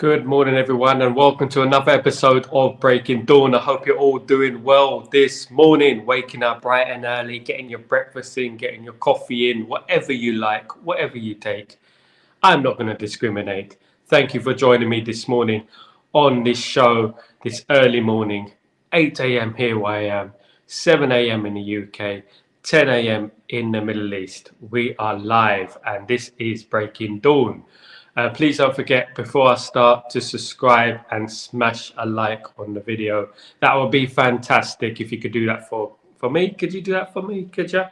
Good morning, everyone, and welcome to another episode of Breaking Dawn. I hope you're all doing well this morning, waking up bright and early, getting your breakfast in, getting your coffee in, whatever you like, whatever you take. I'm not going to discriminate. Thank you for joining me this morning on this show, this early morning. 8 a.m. here where I am, 7 a.m. in the UK, 10 a.m. in the Middle East. We are live, and this is Breaking Dawn. Please don't forget, before I start, to subscribe and smash a like on the video. That would be fantastic if you could do that for me. Could you do that for me? Could you?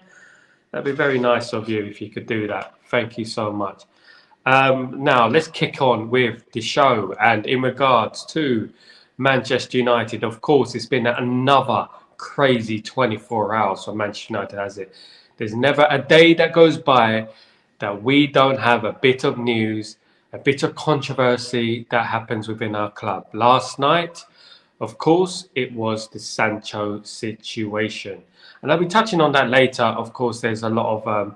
That'd be very nice of you if you could do that. Thank you so much. Now, let's kick on with the show. And in regards to Manchester United, of course, it's been another crazy 24 hours for Manchester United, has it? There's never a day that goes by that we don't have a bit of news, a bit of controversy that happens within our club. Last night, of course, it was the Sancho situation. And I'll be touching on that later. Of course, there's a lot of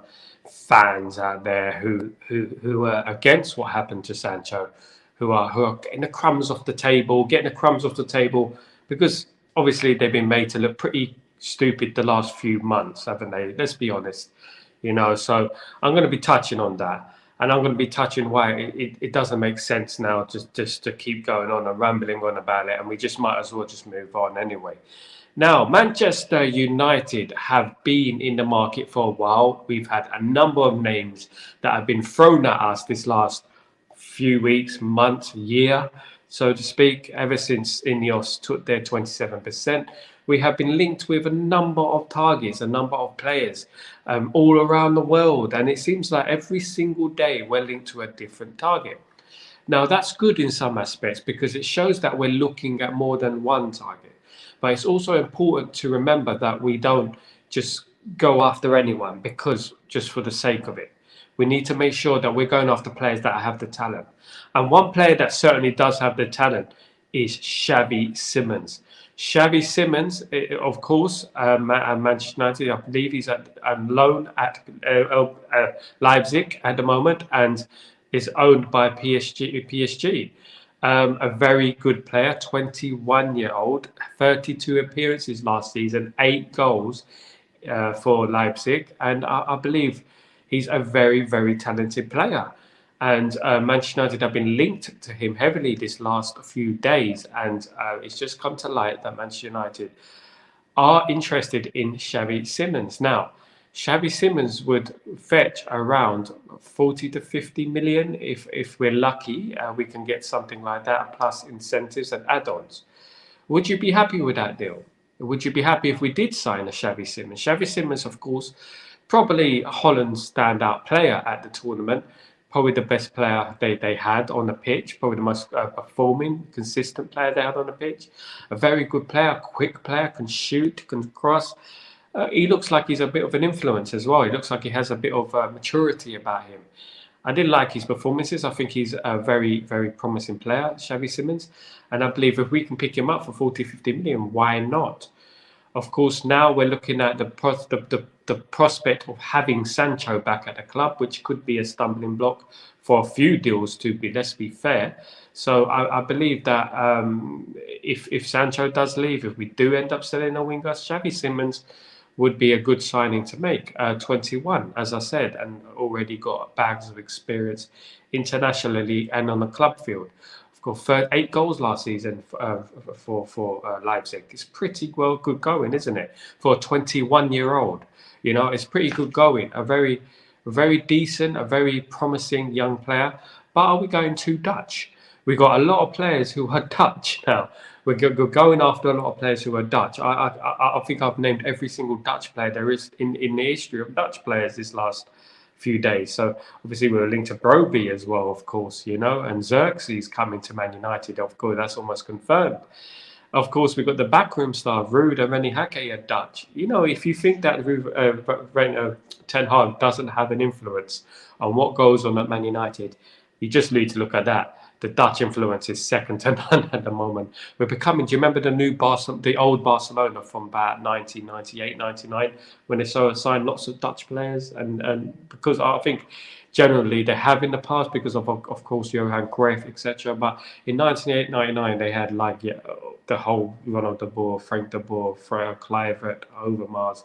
fans out there who are against what happened to Sancho, who are getting the crumbs off the table, because obviously they've been made to look pretty stupid the last few months, haven't they? Let's be honest. So I'm going to be touching on that. And I'm going to be touching why it doesn't make sense now just to keep going on and rambling on about it. And we just might as well just move on anyway. Now, Manchester United have been in the market for a while. We've had a number of names that have been thrown at us this last few weeks, month, year, so to speak, ever since Ineos took their 27%. We have been linked with a number of targets, a number of players all around the world. And it seems like every single day we're linked to a different target. Now, that's good in some aspects because it shows that we're looking at more than one target. But it's also important to remember that we don't just go after anyone because just for the sake of it. We need to make sure that we're going after players that have the talent. And one player that certainly does have the talent is Xavi Simons. Xavi Simons, of course, at Manchester United, I believe he's on loan at Leipzig at the moment and is owned by PSG. A very good player, 21-year-old, 32 appearances last season, 8 goals for Leipzig. And I believe he's a very, very talented player. And Manchester United have been linked to him heavily this last few days. And it's just come to light that Manchester United are interested in Xavi Simons. Now, Xavi Simons would fetch around 40 to 50 million. If we're lucky, we can get something like that, plus incentives and add-ons. Would you be happy with that deal? Would you be happy if we did sign a Xavi Simons? Xavi Simons, of course, probably Holland's standout player at the tournament. Probably the best player they had on the pitch, probably the most performing, consistent player they had on the pitch. A very good player, quick player, can shoot, can cross. He looks like he's a bit of an influence as well. He looks like he has a bit of maturity about him. I did like his performances. I think he's a very, very promising player, Xavi Simons. And I believe if we can pick him up for 40, 50 million, why not? Of course, now we're looking at the prospect of having Sancho back at the club, which could be a stumbling block for a few deals, let's be fair. So I believe that if Sancho does leave, if we do end up selling a winger, Xavi Simons would be a good signing to make. 21, as I said, and already got bags of experience internationally and on the club field. Got 8 goals last season for Leipzig. It's pretty well good going, isn't it? For a 21-year-old, it's pretty good going. A very, very decent, a very promising young player. But are we going too Dutch? We've got a lot of players who are Dutch now. We're going after a lot of players who are Dutch. I think I've named every single Dutch player there is in the history of Dutch players this last few days. So obviously we were linked to Broby as well, of course, and Xerxes coming to Man United. Of course, that's almost confirmed. Of course, we've got the backroom star, Ruud and Rennie Hake are Dutch. If you think that Ten Hag doesn't have an influence on what goes on at Man United, you just need to look at that. The Dutch influence is second to none at the moment. We're becoming, do you remember the old Barcelona from about 1998, 99, when they signed lots of Dutch players? And because I think generally they have in the past because of course Johan Cruyff, etc. But in 1998-99 they had like the whole Ronald de Boer, Frank de Boer, Freya Kluivert, Overmars.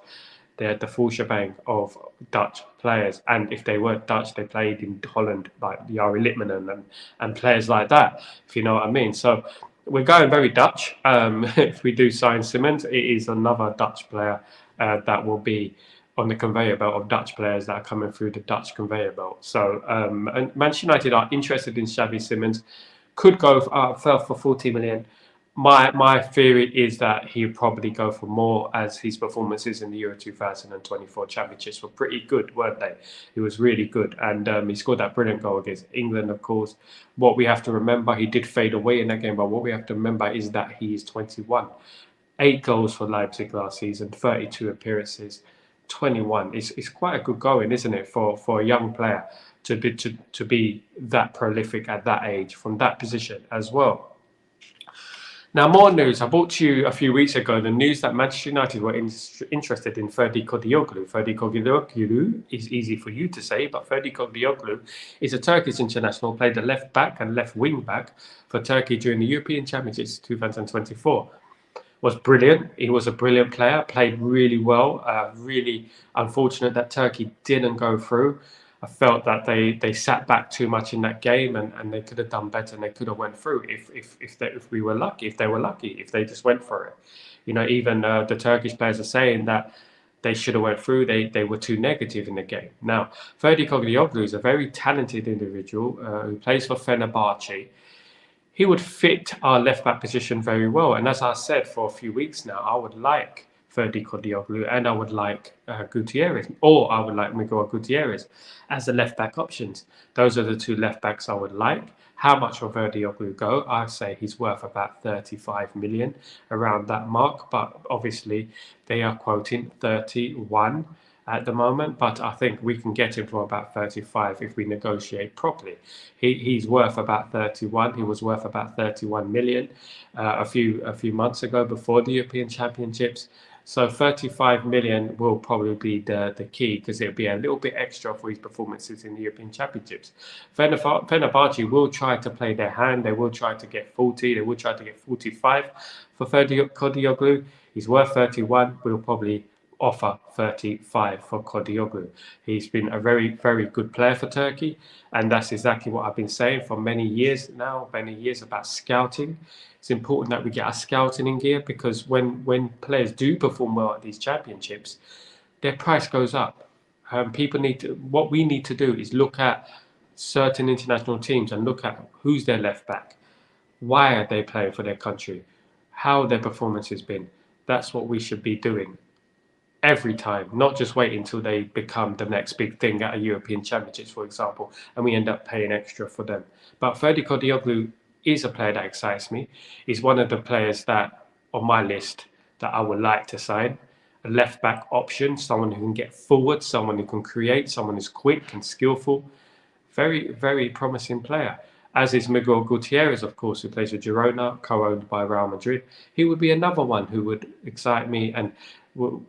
They had the full shebang of Dutch players, and if they weren't Dutch, they played in Holland, like Jari Litmanen and players like that, if you know what I mean. So we're going very Dutch. If we do sign Simmons, it is another Dutch player that will be on the conveyor belt of Dutch players that are coming through the Dutch conveyor belt. So and Manchester United are interested in Xavi Simmons, could go for 40 million. My theory is that he'll probably go for more, as his performances in the Euro 2024 Championships were pretty good, weren't they? He was really good, and he scored that brilliant goal against England, of course. What we have to remember, he did fade away in that game, but what we have to remember is that he is 21. 8 goals for Leipzig last season, 32 appearances, 21. It's quite a good going, isn't it, for a young player to be that prolific at that age, from that position as well. Now, more news. I brought to you a few weeks ago the news that Manchester United were interested in Ferdi Kodioglu. Ferdi Kodioglu is easy for you to say, but Ferdi Kodioglu is a Turkish international, played the left back and left wing back for Turkey during the European Championships 2024. Was brilliant. He was a brilliant player, played really well. Really unfortunate that Turkey didn't go through. I felt that they sat back too much in that game, and they could have done better, and they could have went through if we were lucky, if they were lucky, if they just went for it. You know, even the Turkish players are saying that they should have went through. They were too negative in the game. Now, Ferdi Kogluoglu is a very talented individual who plays for Fenerbahce. He would fit our left back position very well, and as I said for a few weeks now, I would like Ferdi Kodioglu, and I would like Gutierrez, or I would like Miguel Gutierrez as the left back options. Those are the two left backs I would like. How much will Kodioglu go? I say he's worth about 35 million, around that mark, but obviously they are quoting 31 at the moment, but I think we can get him for about 35 if we negotiate properly. He's worth about 31. He was worth about 31 million a few months ago before the European Championships. So 35 million will probably be the key, because it'll be a little bit extra for his performances in the European Championships. Fenerbahce will try to play their hand. They will try to get 40. They will try to get 45 for Ferdi Kodioglu. He's worth 31. We'll probably offer 35 for Kodioglu. He's been a very, very good player for Turkey, and that's exactly what I've been saying for many years now, about scouting. It's important that we get our scouting in gear, because when players do perform well at these championships, their price goes up. What we need to do is look at certain international teams and look at who's their left back, why are they playing for their country, how their performance has been. That's what we should be doing every time, not just wait until they become the next big thing at a European Championships, for example, and we end up paying extra for them. But Ferdi Kodioglu is a player that excites me. He's one of the players that on my list that I would like to sign. A left back option, someone who can get forward, someone who can create, someone who's quick and skillful. Very, very promising player. As is Miguel Gutierrez, of course, who plays with Girona, co-owned by Real Madrid. He would be another one who would excite me and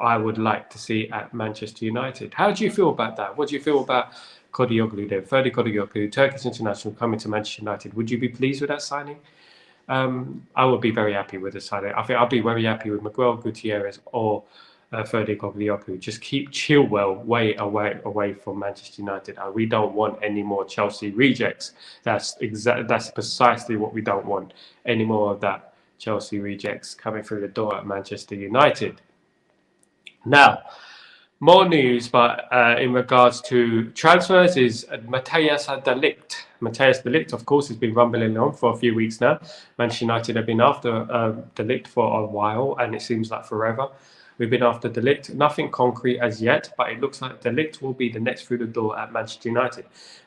I would like to see at Manchester United. How do you feel about that? What do you feel about Kodioglu then? Ferdi Kodioglu, Turkish international, coming to Manchester United. Would you be pleased with that signing? I would be very happy with the signing. I think I'll be very happy with Miguel Gutierrez or Ferdi Kodioglu. Just keep Chilwell way away from Manchester United. We don't want any more Chelsea rejects. That's precisely what we don't want. Any more of that Chelsea rejects coming through the door at Manchester United. Now, more news, but in regards to transfers, is Matthijs de Ligt. Matthijs de Ligt, of course, has been rumbling on for a few weeks now. Manchester United have been after de Ligt for a while, and it seems like forever. We've been after de Ligt. Nothing concrete as yet, but it looks like de Ligt will be the next through the door at Manchester United.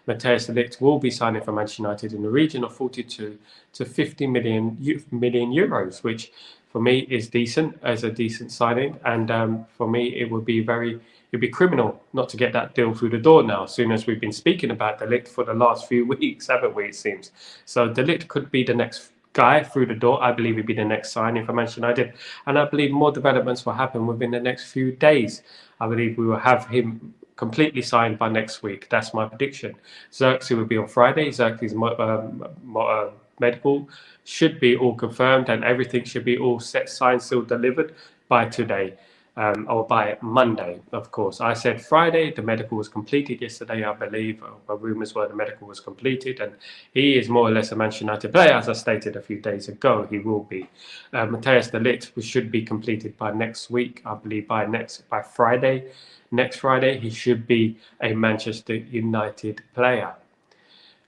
Matthijs de Ligt will be signing for Manchester United in the region of 42 to 50 million euros, which for me is decent, as a decent signing, and for me it'd be criminal not to get that deal through the door now, as soon as we've been speaking about de Ligt for the last few weeks, haven't we, it seems. So de Ligt could be the next guy through the door. I believe he'd be the next signing for Manchester United, and I believe more developments will happen within the next few days. I believe we will have him completely signed by next week. That's my prediction. Xerxes will be on Friday. Xerxes' medical should be all confirmed, and everything should be all set, signed, sealed, delivered by today. Or by Monday, of course. I said Friday, the medical was completed yesterday, I believe. Rumours were the medical was completed, and he is more or less a Manchester United player, as I stated a few days ago. He will be. Matthias de Ligt should be completed by next week, I believe. By Friday, next Friday, he should be a Manchester United player.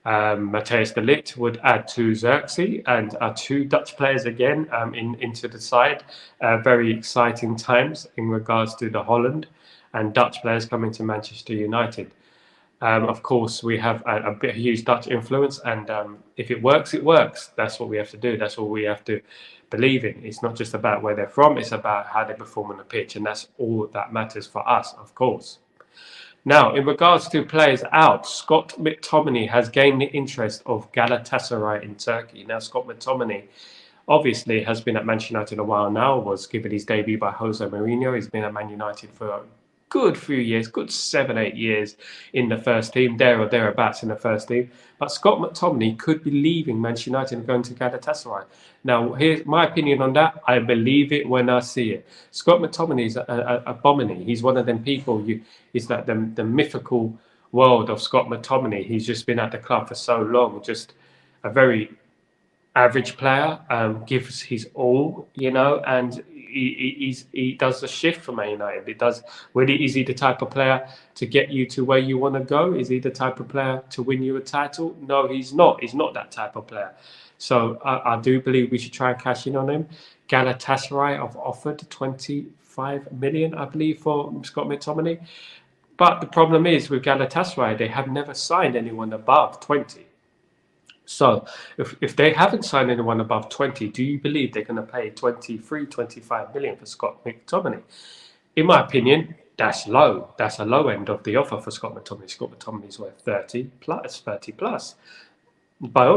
Matthias de Ligt would add to Xerxes and two Dutch players again into the side. Very exciting times in regards to the Holland and Dutch players coming to Manchester United. Of course, we have a huge Dutch influence, and if it works, it works. That's what we have to do. That's what we have to believe in. It's not just about where they're from, it's about how they perform on the pitch, and that's all that matters for us, of course. Now, in regards to players out, Scott McTominay has gained the interest of Galatasaray in Turkey. Now, Scott McTominay obviously has been at Manchester United a while now, was given his debut by Jose Mourinho. He's been at Man United for a good few years, good 7-8 years in the first team, there or thereabouts in the first team. But Scott McTominay could be leaving Manchester United and going to Galatasaray. Now, here's my opinion on that. I believe it when I see it. Scott McTominay is a bomber. He's one of them people. Is that the mythical world of Scott McTominay? He's just been at the club for so long. Just a very average player, gives his all, and he does the shift for Man United. Is he the type of player to get you to where you want to go? Is he the type of player to win you a title? No, he's not. He's not that type of player. So I do believe we should try and cash in on him. Galatasaray have offered 25 million, I believe, for Scott McTominay. But the problem is with Galatasaray, they have never signed anyone above 20. So if they haven't signed anyone above 20, do you believe they're going to pay 23, 25 million for Scott McTominay? In my opinion, that's low. That's a low end of the offer for Scott McTominay. Scott McTominay's worth 30 plus.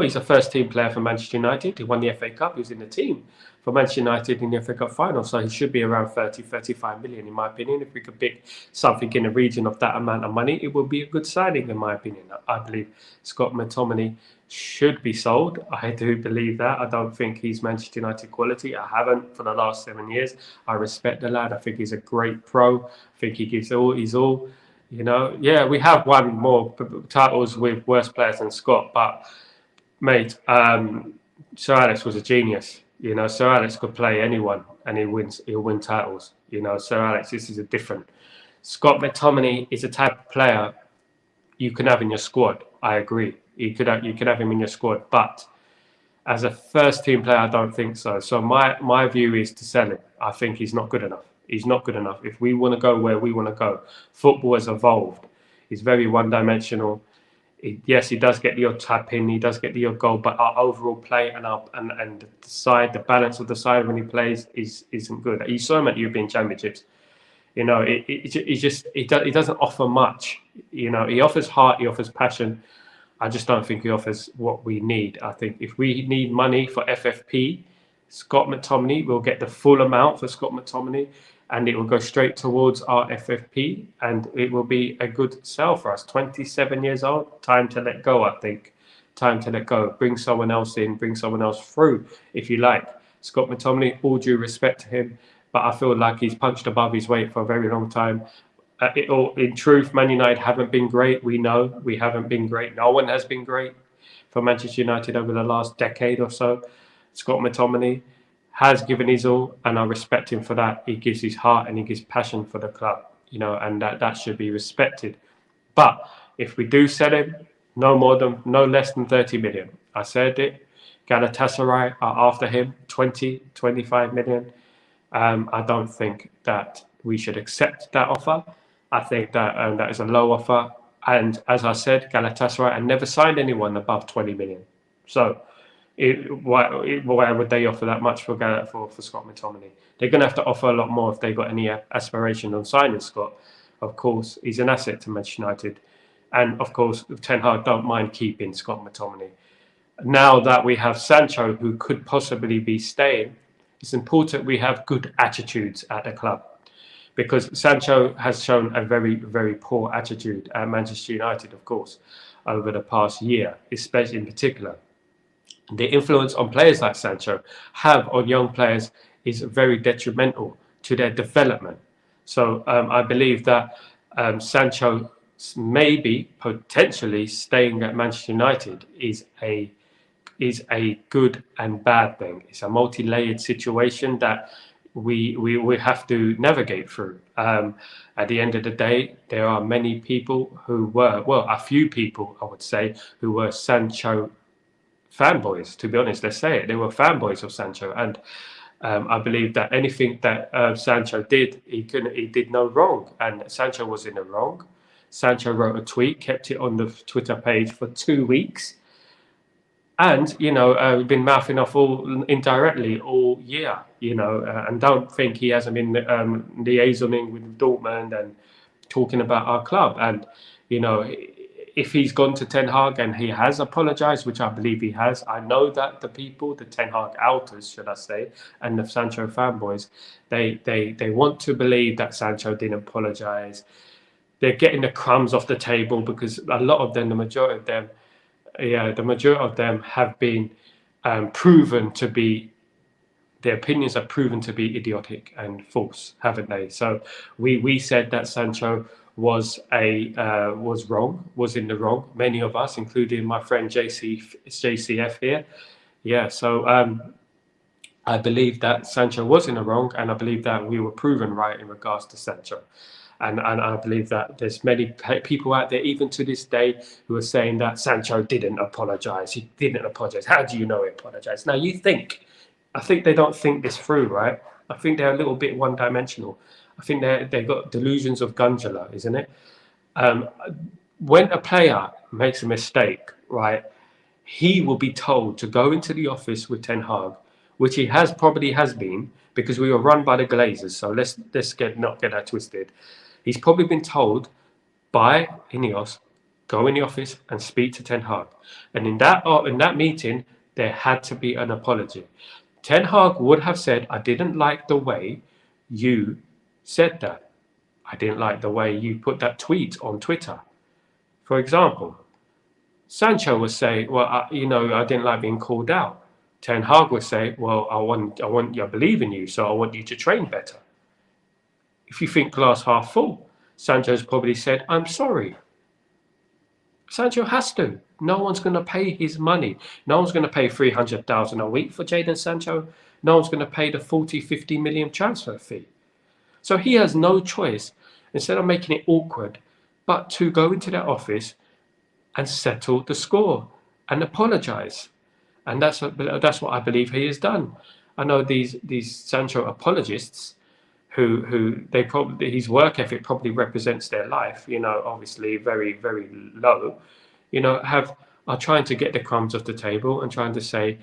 He's a first team player for Manchester United. He won the FA Cup. He was in the team for Manchester United in the FA Cup final. So he should be around 30, 35 million, in my opinion. If we could pick something in the region of that amount of money, it would be a good signing, in my opinion. I believe Scott McTominay should be sold. I do believe that. I don't think he's Manchester United quality. I haven't for the last 7 years. I respect the lad. I think he's a great pro. I think he gives all his all. Yeah, we have won more titles with worse players than Scott, but mate, Sir Alex was a genius. Sir Alex could play anyone and he'll win titles. Sir Alex, this is a different. Scott McTominay is a type of player you can have in your squad. I agree. You can have him in your squad, but as a first team player, I don't think so. So my view is to sell him. I think he's not good enough. He's not good enough. If we want to go where we want to go, football has evolved. He's very one-dimensional. Yes, he does get the odd tap in, he does get the odd goal, but our overall play and the balance of the side when he plays isn't good. You saw him at European Championships. He doesn't offer much. He offers heart, he offers passion. I just don't think he offers what we need. I think if we need money for FFP, Scott McTominay will get the full amount for Scott McTominay, and it will go straight towards our FFP, and it will be a good sell for us. 27 years old, time to let go, I think. Time to let go. Bring someone else in, bring someone else through, if you like. Scott McTominay, all due respect to him, but I feel like he's punched above his weight for a very long time. In truth, Man United haven't been great. We know we haven't been great. No one has been great for Manchester United over the last decade or so. Scott McTominay has given his all, and I respect him for that. He gives his heart and he gives passion for the club, and that should be respected. But if we do sell him, no less than 30 million. I said it. Galatasaray are after him, 20, 25 million. I don't think that we should accept that offer. I think that that is a low offer. And as I said, Galatasaray have never signed anyone above 20 million. So why would they offer that much for Scott McTominay? They're going to have to offer a lot more if they've got any aspiration on signing Scott. Of course, he's an asset to Manchester United. And of course, Ten Hag don't mind keeping Scott McTominay. Now that we have Sancho, who could possibly be staying, it's important we have good attitudes at the club. because Sancho has shown a very, very poor attitude at Manchester United, of course, over the past year, especially in particular. The influence on players like Sancho have on young players is very detrimental to their development. So I believe that Sancho maybe potentially staying at Manchester United is a good and bad thing. It's a multi-layered situation that we have to navigate through. At the end of the day, there are many people who were, well, a few people, I would say, who were Sancho fanboys. To be honest, let's say it. They were fanboys of Sancho, and I believe that anything that Sancho did, he did no wrong, and Sancho was in the wrong. Sancho wrote a tweet, kept it on the Twitter page for 2 weeks, and we've been mouthing off all indirectly all year, and don't think he hasn't been liaisoning with Dortmund and talking about our club. And if he's gone to Ten Hag and he has apologised, which I believe he has, I know that the people, the Ten Hag outers, should I say, and the Sancho fanboys, they want to believe that Sancho didn't apologise. They're getting the crumbs off the table because a lot of them, the majority of them have been proven to be, their opinions are proven to be idiotic and false, haven't they? So we said that Sancho was wrong, was in the wrong. Many of us, including my friend JCF here. Yeah, so I believe that Sancho was in the wrong, and I believe that we were proven right in regards to Sancho. And I believe that there's many people out there, even to this day, who are saying that Sancho didn't apologise. He didn't apologise. How do you know he apologised? Now, I think they don't think this through, right? I think they're a little bit one-dimensional. I think they've got delusions of Gundula, isn't it? When a player makes a mistake, right, he will be told to go into the office with Ten Hag, which he probably has been, because we were run by the Glazers. So let's not get that twisted. He's probably been told by Ineos, go in the office and speak to Ten Hag. And in that meeting, there had to be an apology. Ten Hag would have said, I didn't like the way you said that. I didn't like the way you put that tweet on Twitter. For example, Sancho would say, well, I didn't like being called out. Ten Hag would say, well, I believe in you, so I want you to train better. If you think glass half full, Sancho's probably said, I'm sorry. Sancho has to. No one's going to pay his money. No one's going to pay 300,000 a week for Jadon Sancho. No one's going to pay the 40, 50 million transfer fee. So he has no choice, instead of making it awkward, but to go into their office and settle the score and apologise. And that's what I believe he has done. I know these Sancho apologists, who his work ethic probably represents their life, obviously very, very low, are trying to get the crumbs off the table and trying to say,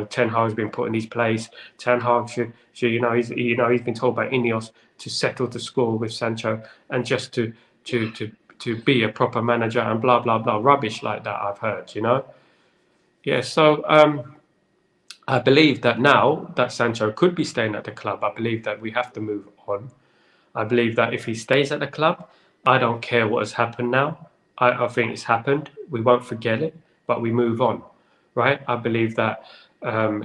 Ten Hag has been put in his place. Ten Hag should he's been told by Ineos to settle the score with Sancho and just to be a proper manager and blah blah blah rubbish like that. I've heard, Yeah, so I believe that now that Sancho could be staying at the club, I believe that we have to move on. I believe that if he stays at the club, I don't care what has happened now. I think it's happened. We won't forget it, but we move on, right? I believe that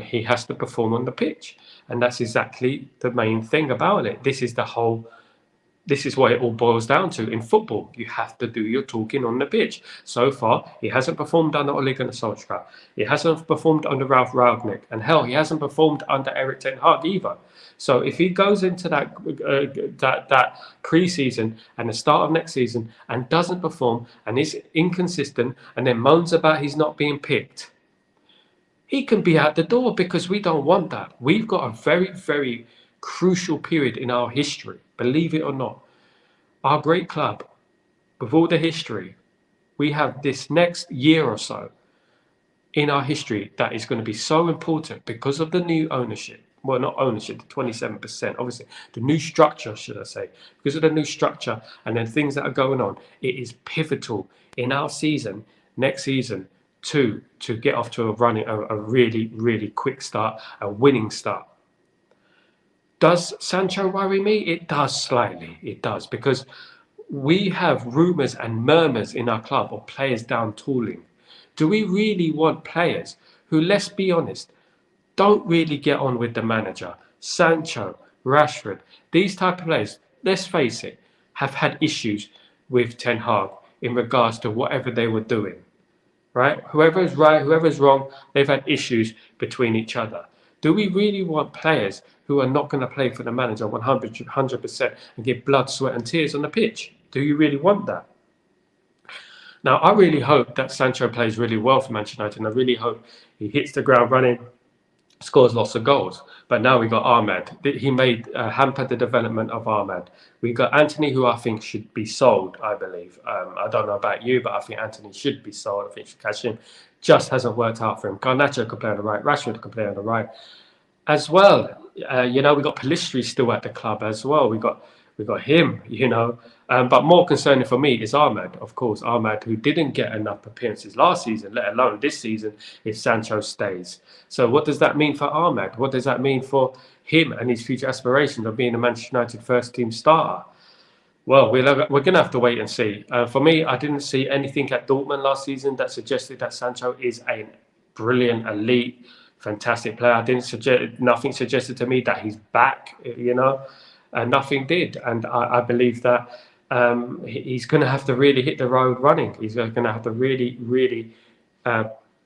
he has to perform on the pitch. And that's exactly the main thing about it. This is what it all boils down to in football. You have to do your talking on the pitch. So far, he hasn't performed under Ole Gunnar Solskjaer. He hasn't performed under Ralf Rangnick. And hell, he hasn't performed under Erik ten Hag either. So if he goes into that pre-season and the start of next season and doesn't perform and is inconsistent and then moans about he's not being picked, he can be out the door, because we don't want that. We've got a very, very crucial period in our history, believe it or not. Our great club, with all the history, we have this next year or so in our history that is going to be so important because of the new ownership. Well, not ownership, the 27%, obviously. The new structure, should I say. Because of the new structure and then things that are going on, it is pivotal in our season, next season, to get off to a really, really quick start, a winning start. Does Sancho worry me? It does slightly. It does, because we have rumours and murmurs in our club of players down tooling. Do we really want players who, let's be honest, don't really get on with the manager? Sancho, Rashford, these type of players, let's face it, have had issues with Ten Hag in regards to whatever they were doing, right? Whoever's right, whoever's wrong, they've had issues between each other. Do we really want players who are not going to play for the manager 100% and give blood, sweat, and tears on the pitch? Do you really want that? Now, I really hope that Sancho plays really well for Manchester United, and I really hope he hits the ground running, scores lots of goals. But now we got Ahmed. He made hampered the development of Ahmed. We got Anthony, who I think should be sold. I believe. I don't know about you, but I think Anthony should be sold. I think he should cash in. Just hasn't worked out for him. Garnacho could play on the right. Rashford could play on the right as well. We got Pellistri still at the club as well. We got him. But more concerning for me is Ahmed, of course. Ahmed, who didn't get enough appearances last season, let alone this season, if Sancho stays. So what does that mean for Ahmed? What does that mean for him and his future aspirations of being a Manchester United first team starter? Well, we're going to have to wait and see. For me, I didn't see anything at Dortmund last season that suggested that Sancho is a brilliant, elite, fantastic player. Nothing suggested to me that he's back, and nothing did. And I believe that he's going to have to really hit the road running. He's going to have to really, really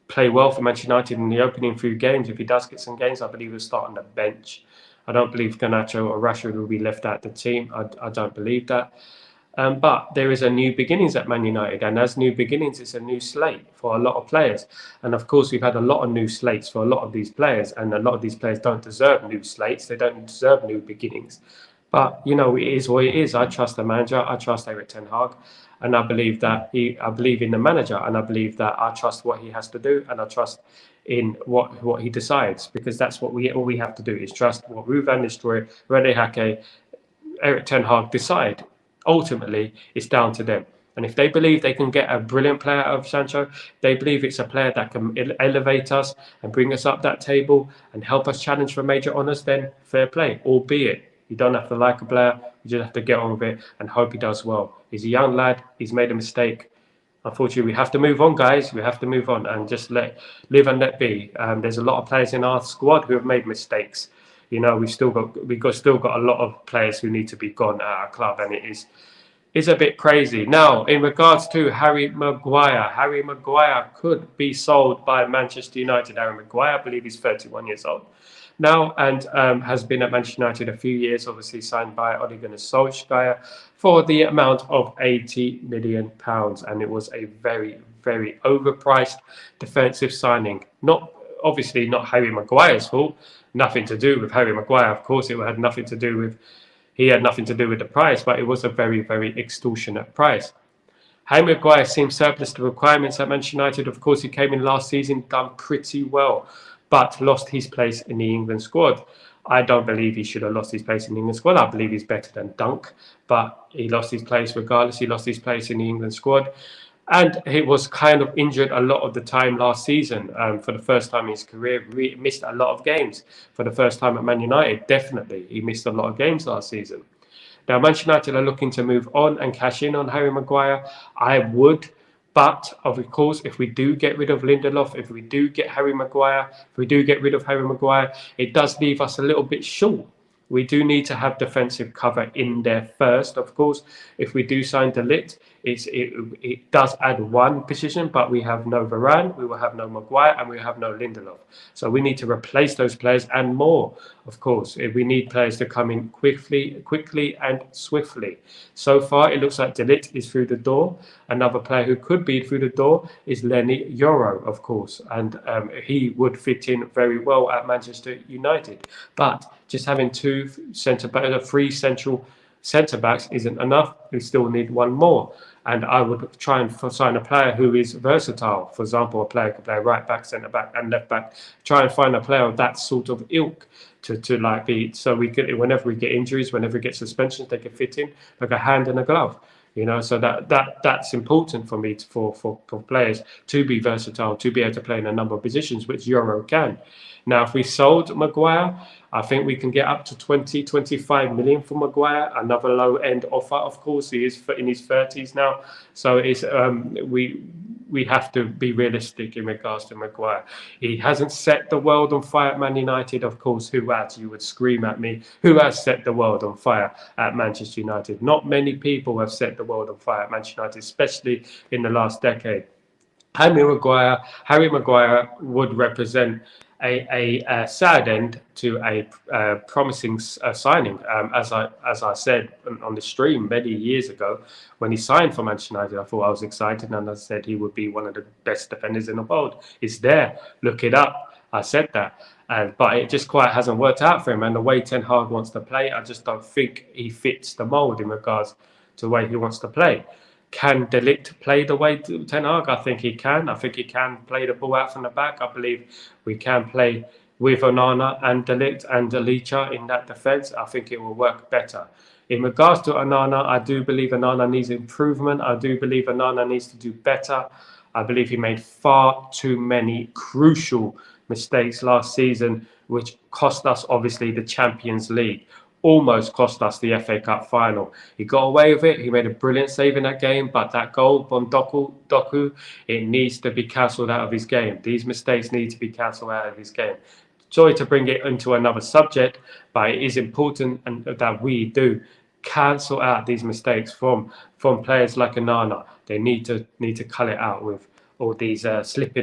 play well for Manchester United in the opening few games. If he does get some games, I believe he'll start on the bench. I don't believe Garnacho or Rashford will be left out the team. I don't believe that. But there is a new beginnings at Man United, and as new beginnings, it's a new slate for a lot of players. And of course, we've had a lot of new slates for a lot of these players, and a lot of these players don't deserve new slates. They don't deserve new beginnings. But it is what it is. I trust the manager. I trust Erik Ten Hag, and I believe I believe in the manager, and I believe that I trust what he has to do, and I trust in what he decides, because that's all we have to do is trust what Ruud van Nistelrooy, Rene Hake, Erik Ten Hag decide. Ultimately, it's down to them. And if they believe they can get a brilliant player out of Sancho, they believe it's a player that can elevate us and bring us up that table and help us challenge for major honours, then fair play, albeit you don't have to like a player, you just have to get on with it and hope he does well. He's a young lad, he's made a mistake. Unfortunately, we have to move on, guys. We have to move on and just live and let be. There's a lot of players in our squad who have made mistakes. We've still got a lot of players who need to be gone at our club, and it is a bit crazy. Now, in regards to Harry Maguire could be sold by Manchester United. Harry Maguire, I believe he's 31 years old now, and has been at Manchester United a few years, obviously signed by Ole Gunnar Solskjaer for the amount of £80 million. And it was a very, very overpriced defensive signing. Obviously not Harry Maguire's fault. Nothing to do with Harry Maguire. Of course, he had nothing to do with the price, but it was a very, very extortionate price. Harry Maguire seems surplus to requirements at Manchester United. Of course, he came in last season, done pretty well, but lost his place in the England squad. I don't believe he should have lost his place in the England squad. I believe he's better than Dunk, but he lost his place regardless. He lost his place in the England squad. And he was kind of injured a lot of the time last season. For the first time in his career, missed a lot of games. For the first time at Man United, definitely. He missed a lot of games last season. Now, Manchester United are looking to move on and cash in on Harry Maguire. I would. But, of course, if we do get rid of Lindelof, if we do get Harry Maguire, if we do get rid of Harry Maguire, it does leave us a little bit short. We do need to have defensive cover in there first, of course. If we do sign De Ligt, it does add one position, but we have no Varane, we will have no Maguire, and we have no Lindelof. So we need to replace those players and more, of course. We need players to come in quickly and swiftly. So far, it looks like De Ligt is through the door. Another player who could be through the door is Lenny Yoro, of course, and he would fit in very well at Manchester United. But just having three central centre-backs isn't enough. We still need one more. And I would try and sign a player who is versatile. For example, a player could play right back, centre back, and left back. Try and find a player of that sort of ilk to be, so we could, whenever we get injuries, whenever we get suspensions, they can fit in like a hand and a glove. So that's important for me for players to be versatile, to be able to play in a number of positions, which Euro can. Now, if we sold Maguire, I think we can get up to 20, 25 million for Maguire. Another low end offer, of course. He is in his 30s now, so it's we have to be realistic in regards to Maguire. He hasn't set the world on fire at Man United, of course. Who has? You would scream at me. Who has set the world on fire at Manchester United? Not many people have set the world on fire at Manchester United, especially in the last decade. Harry Maguire would represent a sad end to a promising signing. As I said on the stream many years ago, when he signed for Manchester United, I thought I was excited, and I said he would be one of the best defenders in the world. It's there. Look it up. I said that. But it just quite hasn't worked out for him. And the way Ten Hag wants to play, I just don't think he fits the mould in regards to the way he wants to play. Can De Ligt play the way Ten Hag? I think he can. I think he can play the ball out from the back. I believe we can play with Onana and De Ligt and Alicha in that defence. I think it will work better. In regards to Onana, I do believe Onana needs improvement. I do believe Onana needs to do better. I believe he made far too many crucial mistakes last season, which cost us, obviously, the Champions League. Almost cost us the FA Cup final. He got away with it. He made a brilliant save in that game, but that goal from Doku, it needs to be cancelled out of his game. These mistakes need to be cancelled out of his game. Sorry to bring it into another subject, but it is important that we do cancel out these mistakes from players like Onana. They need to cut it out with all these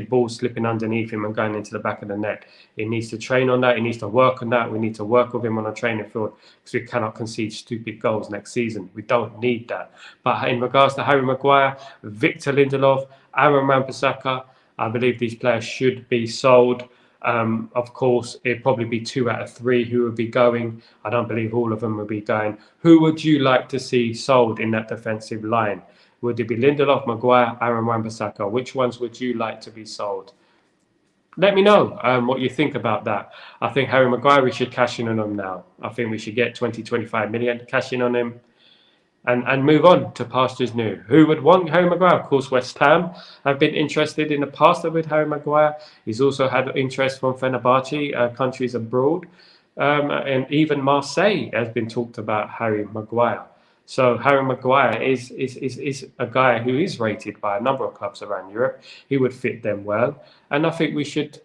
balls slipping underneath him and going into the back of the net. He needs to train on that. He needs to work on that. We need to work with him on a training field, because we cannot concede stupid goals next season. We don't need that. But in regards to Harry Maguire, Victor Lindelof, Aaron Wan-Bissaka, I believe these players should be sold. Of course, it'd probably be 2 out of 3 who would be going. I don't believe all of them would be going. Who would you like to see sold in that defensive line? Would it be Lindelof, Maguire, Aaron Wan-Bissaka? Which ones would you like to be sold? Let me know what you think about that. I think Harry Maguire, we should cash in on him now. I think we should get 20, 25 million, cash in on him, and move on to pastures new. Who would want Harry Maguire? Of course, West Ham have been interested in the past with Harry Maguire. He's also had interest from Fenerbahce, countries abroad. And even Marseille has been talked about Harry Maguire. So Harry Maguire is a guy who is rated by a number of clubs around Europe. He would fit them well, and I think we should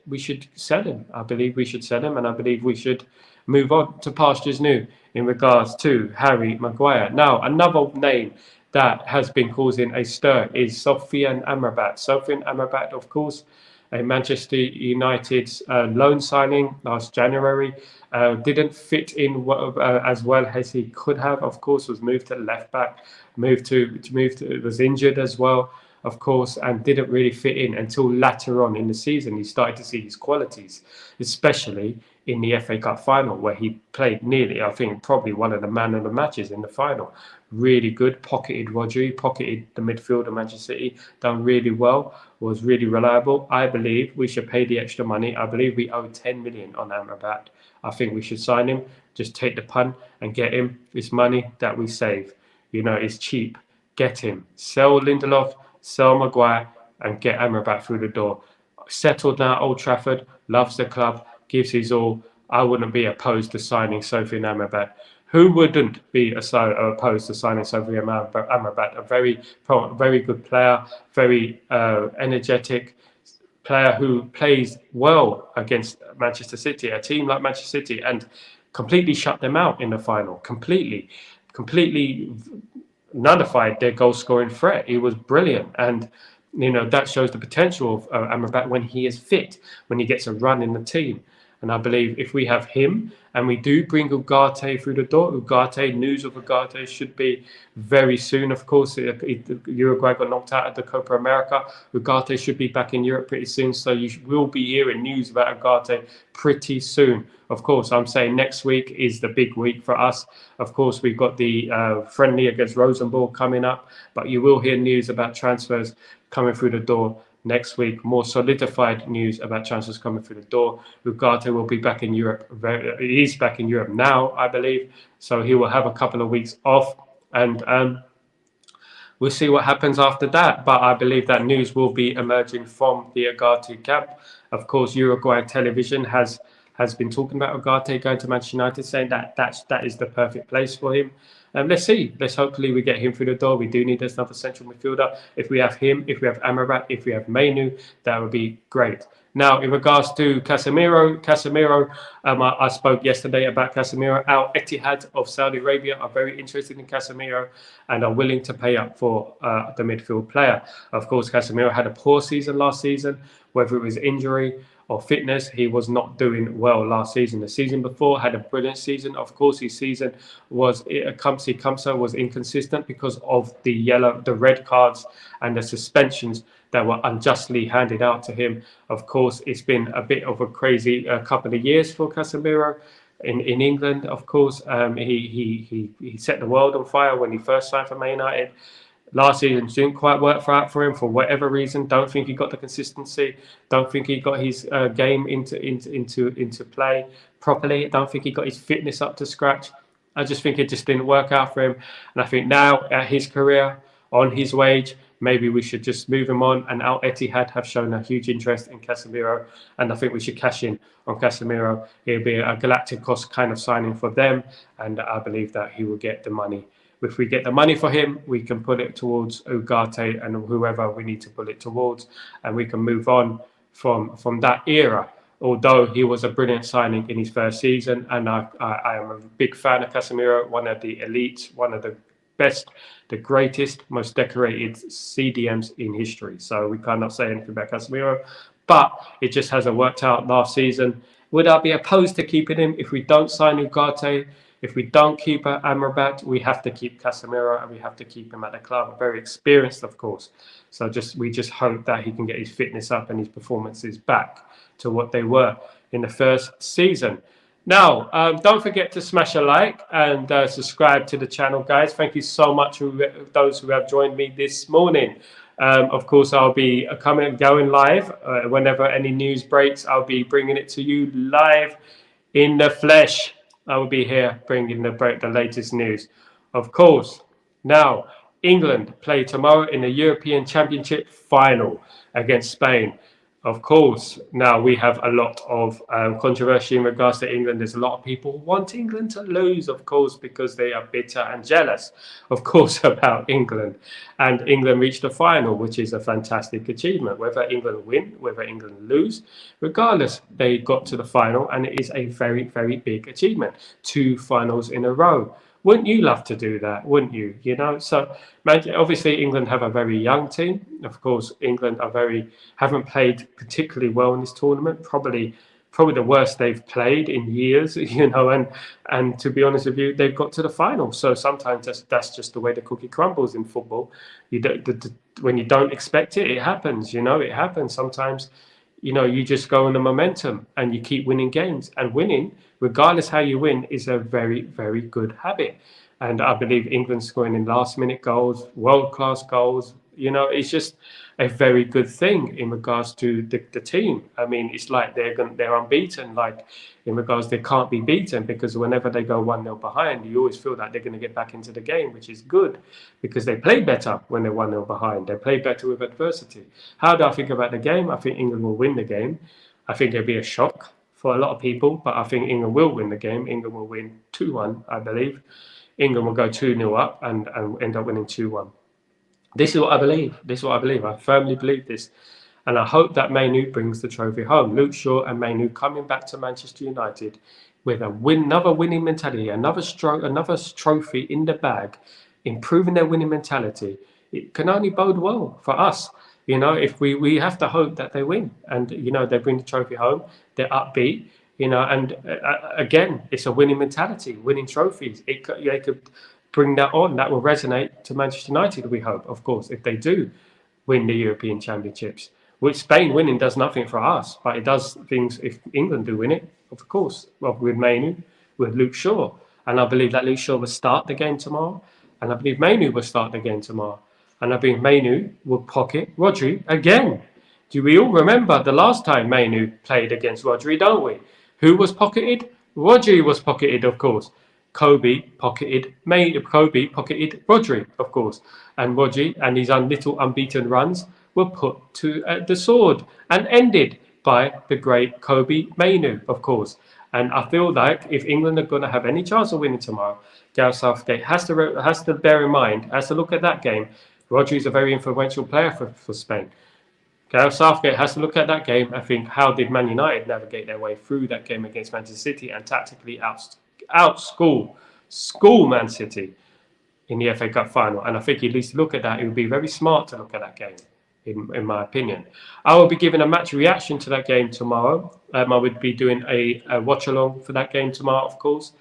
sell him. I believe we should sell him, and I believe we should move on to pastures new in regards to Harry Maguire. Now, another name that has been causing a stir is Sofyan Amrabat. Sofyan Amrabat, of course, a Manchester United's loan signing last January. Didn't fit in as well as he could have. Of course, was moved to left back, was injured as well, of course, and didn't really fit in until later on in the season. He started to see his qualities, especially in the FA Cup final, where he played nearly, I think, probably one of the man of the matches in the final. Really good, pocketed Rodri, pocketed the midfield of Manchester City, done really well, was really reliable. I believe we should pay the extra money. I believe we owe 10 million on Amrabat. I think we should sign him, just take the punt and get him. It's money that we save. It's cheap. Get him. Sell Lindelof, sell Maguire, and get Amrabat through the door. Settled now at Old Trafford, loves the club, gives his all. I wouldn't be opposed to signing Sofyan Amrabat. Who wouldn't be opposed to signing Sofyan Amrabat? A very good player, very energetic player who plays well against Manchester City, a team like Manchester City, and completely shut them out in the final. Completely nullified their goal-scoring threat. He was brilliant, and that shows the potential of Amrabat when he is fit, when he gets a run in the team. And I believe if we have him and we do bring Ugarte through the door, news of Ugarte should be very soon. Of course, Uruguay got knocked out of the Copa America. Ugarte should be back in Europe pretty soon. So you will be hearing news about Ugarte pretty soon. Of course, I'm saying next week is the big week for us. Of course, we've got the friendly against Rosenborg coming up. But you will hear news about transfers coming through the door next week. More solidified news about transfers coming through the door. Ugarte will be back in Europe. He's back in Europe now, I believe. So he will have a couple of weeks off. And we'll see what happens after that. But I believe that news will be emerging from the Ugarte camp. Of course, Uruguay television has been talking about Ugarte going to Manchester United, saying that is the perfect place for him. Let's see. Let's hopefully we get him through the door. We do need another central midfielder. If we have him, if we have Amrabat, if we have Mainu, that would be great. Now, in regards to Casemiro, I spoke yesterday about Casemiro. Al Etihad of Saudi Arabia are very interested in Casemiro and are willing to pay up for the midfield player. Of course, Casemiro had a poor season last season, whether it was injury or fitness. He was not doing well last season. The season before had a brilliant season. Of course, his season was was inconsistent because of the red cards and the suspensions that were unjustly handed out to him. Of course, it's been a bit of a crazy couple of years for Casemiro in England. Of course, he set the world on fire when he first signed for Man United. Last season didn't quite work out for him for whatever reason. Don't think he got the consistency. Don't think he got his game into play properly. Don't think he got his fitness up to scratch. I just think it just didn't work out for him. And I think now at his career, on his wage, maybe we should just move him on. And Al Etihad have shown a huge interest in Casemiro, and I think we should cash in on Casemiro. It'll be a Galacticos kind of signing for them, and I believe that he will get the money. If we get the money for him, we can put it towards Ugarte and whoever we need to put it towards, and we can move on from that era. Although he was a brilliant signing in his first season, and I am a big fan of Casemiro, one of the elites, one of the best, the greatest, most decorated CDMs in history. So we cannot say anything about Casemiro, but it just hasn't worked out last season. Would I be opposed to keeping him if we don't sign Ugarte? If we don't keep Amrabat, we have to keep Casemiro, and we have to keep him at the club. Very experienced, of course. So we just hope that he can get his fitness up and his performances back to what they were in the first season. Now, don't forget to smash a like and subscribe to the channel, guys. Thank you so much to those who have joined me this morning. Of course, I'll be going live whenever any news breaks. I'll be bringing it to you live in the flesh. I will be here bringing the latest news. Of course, now England play tomorrow in the European Championship final against Spain. Of course, now we have a lot of controversy in regards to England. There's a lot of people who want England to lose, of course, because they are bitter and jealous, of course, about England. And England reached the final, which is a fantastic achievement. Whether England win, whether England lose, regardless, they got to the final, and it is a very, very big achievement. 2 finals in a row. Wouldn't you love to do that? Wouldn't you? You know, so obviously England have a very young team. Of course, England haven't played particularly well in this tournament. Probably the worst they've played in years. You know, and to be honest with you, they've got to the final. So sometimes that's just the way the cookie crumbles in football. When you don't expect it, it happens. You know, it happens sometimes. You know, you just go on the momentum and you keep winning games. And winning, regardless how you win, is a very, very good habit. And I believe England scoring in last-minute goals, world-class goals, you know, it's just a very good thing in regards to the team. I mean, it's like they're unbeaten. Like, in regards, they can't be beaten, because whenever they go 1-0 behind, you always feel that they're going to get back into the game, which is good, because they play better when they're 1-0 behind. They play better with adversity. How do I think about the game? I think England will win the game. I think it'll be a shock for a lot of people, but I think England will win the game. England will win 2-1, I believe. England will go 2-0 up and end up winning 2-1. This is what I believe. I firmly believe this. And I hope that Mainu brings the trophy home. Luke Shaw and Mainu coming back to Manchester United with another winning mentality, another trophy in the bag, improving their winning mentality. It can only bode well for us. You know, if we have to hope that they win, and, you know, they bring the trophy home, they're upbeat, you know, and again, it's a winning mentality, winning trophies. They could bring that on. That will resonate to Manchester United, we hope, of course, if they do win the European Championships. Which Spain winning does nothing for us, but it does things if England do win it, of course. Well, with Mainu, with Luke Shaw. And I believe that Luke Shaw will start the game tomorrow. And I believe Mainu will start the game tomorrow. And I believe Mainu will pocket Rodri again. Do we all remember the last time Mainu played against Rodri, don't we? Who was pocketed? Rodri was pocketed, of course. Kobe pocketed Rodri, of course, and Rodri and his little unbeaten runs were put to the sword and ended by the great Kobe Mainu, of course. And I feel like if England are going to have any chance of winning tomorrow, Gareth Southgate has to bear in mind, has to look at that game. Rodri is a very influential player for Spain. Gareth Southgate has to look at that game and think, how did Man United navigate their way through that game against Manchester City and tactically outschool Man City in the FA Cup final? And I think he needs to look at that. It would be very smart to look at that game, in my opinion. I will be giving a match reaction to that game tomorrow. I would be doing a watch along for that game tomorrow, of course.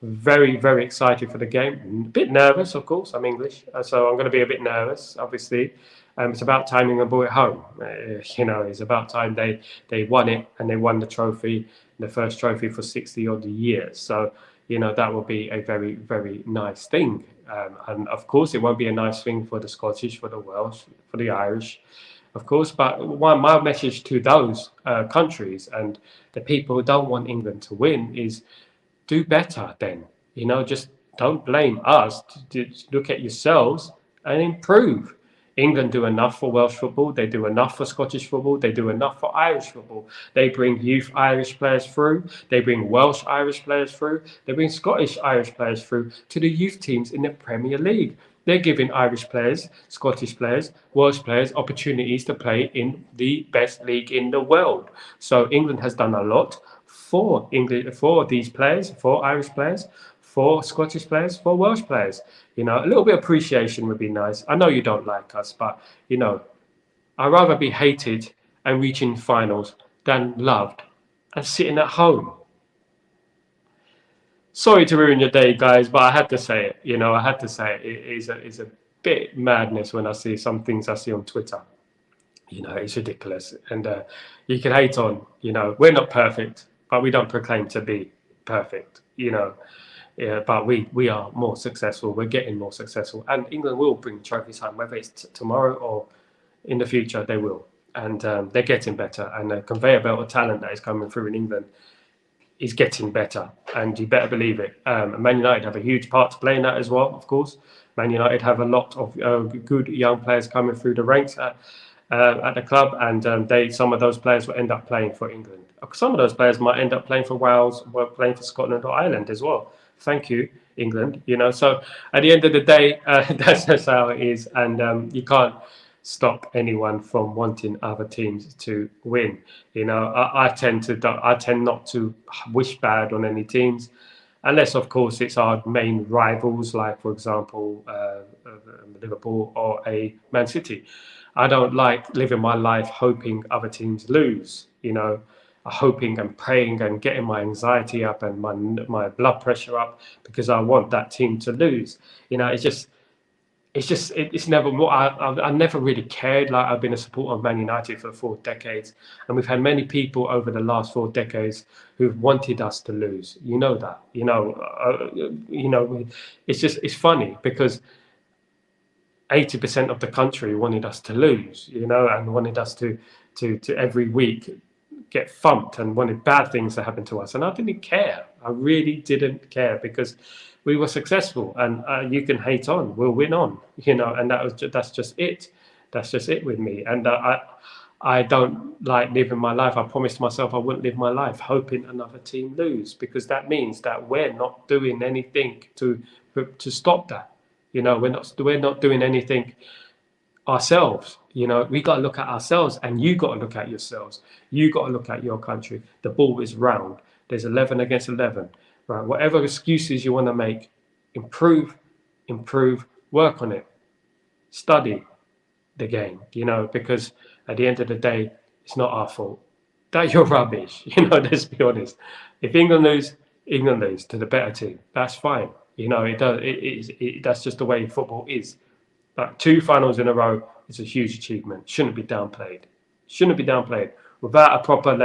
Very, very excited for the game. A bit nervous, of course. I'm English, so I'm going to be a bit nervous, obviously. It's about time England brought it home. It's about time they won it, and they won the trophy, the first trophy for 60 odd years. So, that will be a very, very nice thing. And of course, it won't be a nice thing for the Scottish, for the Welsh, for the Irish, of course. But my message to those countries and the people who don't want England to win is, do better then. Just don't blame us. Look at yourselves and improve. England do enough for Welsh football. They do enough for Scottish football. They do enough for Irish football. They bring youth Irish players through. They bring Welsh Irish players through. They bring Scottish Irish players through to the youth teams in the Premier League. They're giving Irish players, Scottish players, Welsh players opportunities to play in the best league in the world. So England has done a lot for these players, for Irish players, for Scottish players, for Welsh players. A little bit of appreciation would be nice. I know you don't like us, but I'd rather be hated and reaching finals than loved and sitting at home. Sorry to ruin your day, guys, but I had to say it. I had to say it. It's a bit madness when I see some things I see on Twitter. It's ridiculous, and you can hate on. We're not perfect, but we don't proclaim to be perfect. Yeah, but we are more successful. We're getting more successful, and England will bring trophies home, whether it's tomorrow or in the future. They will, and they're getting better. And the conveyor belt of talent that is coming through in England is getting better, and you better believe it. Man United have a huge part to play in that as well, of course. Man United have a lot of good young players coming through the ranks at the club, and some of those players will end up playing for England. Some of those players might end up playing for Wales, or playing for Scotland or Ireland as well. Thank you, England. So at the end of the day, that's just how it is, and you can't stop anyone from wanting other teams to win. I tend not to wish bad on any teams, unless of course it's our main rivals, like for example Liverpool or a Man City. I don't like living my life hoping other teams lose. Hoping and praying and getting my anxiety up and my blood pressure up because I want that team to lose. It's never what I never really cared. Like, I've been a supporter of Man United for 4 decades, and we've had many people over the last 4 decades who've wanted us to lose. That. It's funny because 80% of the country wanted us to lose. And wanted us to every week get thumped and wanted bad things to happen to us, and I didn't care. I really didn't care because we were successful, and you can hate on, we'll win on, and that's just it. That's just it with me. And I don't like living my life. I promised myself I wouldn't live my life hoping another team lose, because that means that we're not doing anything to stop that. We're not doing anything ourselves. We got to look at ourselves, and you got to look at yourselves. You got to look at your country. The ball is round. There's 11 against 11. Right? Whatever excuses you want to make, improve, work on it, study the game. Because at the end of the day, it's not our fault that you're rubbish. Let's be honest. If England lose to the better team. That's fine. It does. That's just the way football is. But 2 finals in a row is a huge achievement. Shouldn't be downplayed. Without a proper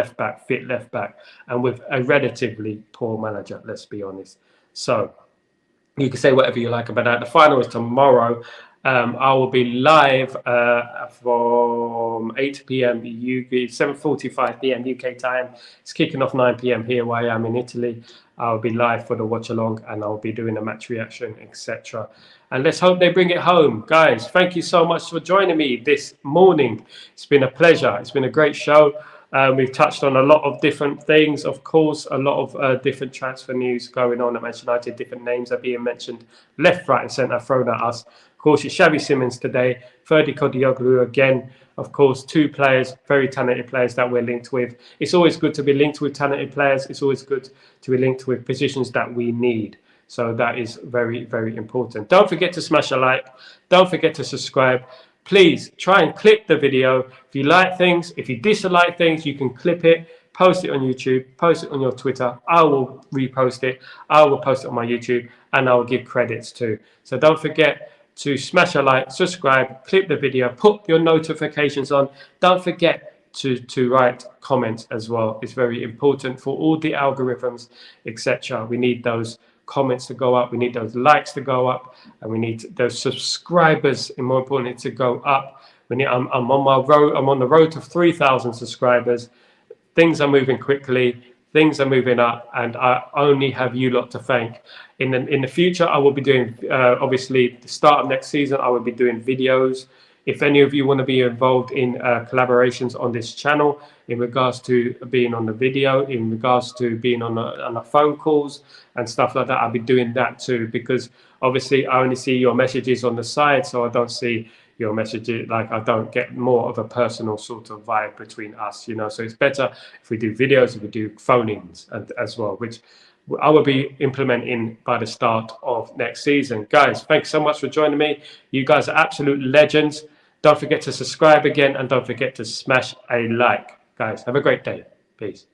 fit left back, and with a relatively poor manager, let's be honest. So you can say whatever you like about that. The final is tomorrow. I will be live from 8 p.m. UK, 7:45 p.m. UK time. It's kicking off 9 p.m. here where I am in Italy. I'll be live for the watch along, and I'll be doing a match reaction, etc. And let's hope they bring it home. Guys, thank you so much for joining me this morning. It's been a pleasure. It's been a great show. We've touched on a lot of different things, of course, a lot of different transfer news going on at Manchester United. Different names are being mentioned left, right, and centre, thrown at us. Of course, it's Xavi Simons today, Ferdi Kodioglu again. Of course, two players, very talented players that we're linked with. It's always good to be linked with talented players. It's always good to be linked with positions that we need. So that is very, very important. Don't forget to smash a like. Don't forget to subscribe. Please try and clip the video. If you like things, if you dislike things, you can clip it, post it on YouTube, post it on your Twitter. I will repost it. I will post it on my YouTube, and I will give credits too. So don't forget to smash a like, subscribe, clip the video, put your notifications on. Don't forget to write comments as well. It's very important for all the algorithms, etc. We need those comments to go up, we need those likes to go up, and we need those subscribers, and more importantly, to go up. I'm on my road. I'm on the road to 3,000 subscribers. Things are moving quickly. Things are moving up, and I only have you lot to thank. In the future, I will be doing, obviously, the start of next season, I will be doing videos. If any of you want to be involved in collaborations on this channel, in regards to being on the video, in regards to being on the phone calls and stuff like that, I'll be doing that too, because obviously I only see your messages on the side, so I don't see your messages, like I don't get more of a personal sort of vibe between us, you know. So it's better if we do videos, if we do phone-ins as well, which I will be implementing by the start of next season. Guys, thanks so much for joining me. You guys are absolute legends. Don't forget to subscribe again, and don't forget to smash a like. Guys, have a great day. Peace.